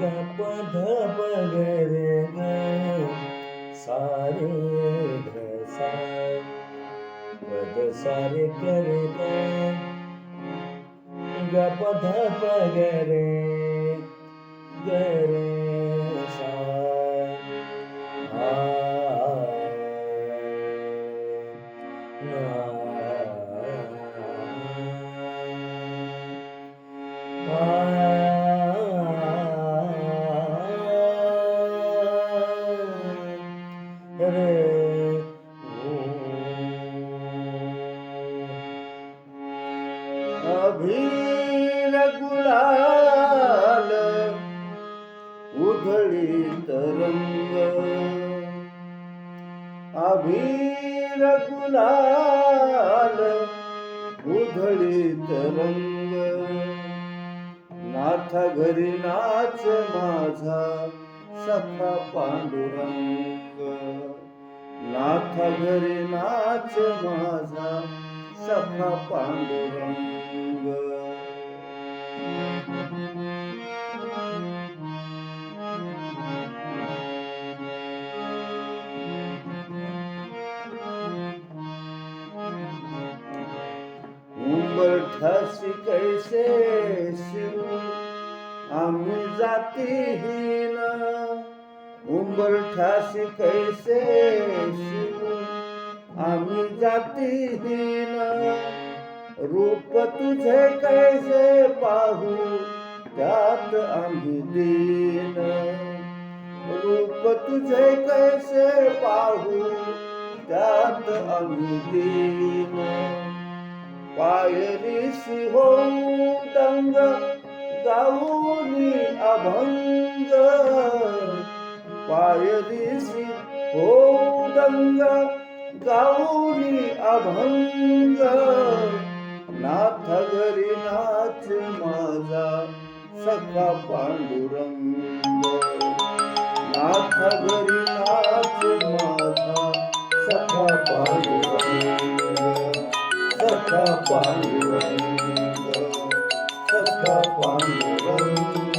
ग प ध प ग रे ग सा रे ध सा प ध सा रे ग रे ग प ध प ग रे ग रे सा आ ना अभीर गुलाल उधळीत रंग अभीर गुलाल उधळीत रंग नाथ घरी नाच माझा सखा पांडुरंग नाथ घरी नाच माझा सखा पांडुरंग उंबरठ्यासी कैसे शिव आम्ही जातीहीन उंबरठ्यासी कैसे शिव आम्ही जातीहीन रूप तुझे कैसे पाहू त्यात आम्ही दीन रूप तुझे कैसे पाहू त्यात आम्ही दीन पायरीसी होऊ दंग गाऊनी अभंग पायरीसी होऊ दंग गाऊनी अभंग नाथ घरी नाच माझा सखा पांडुरंग नाथ घरी नाच माझा सखा पांडुरंग सखा पांडुरंग सखा पांडुरंग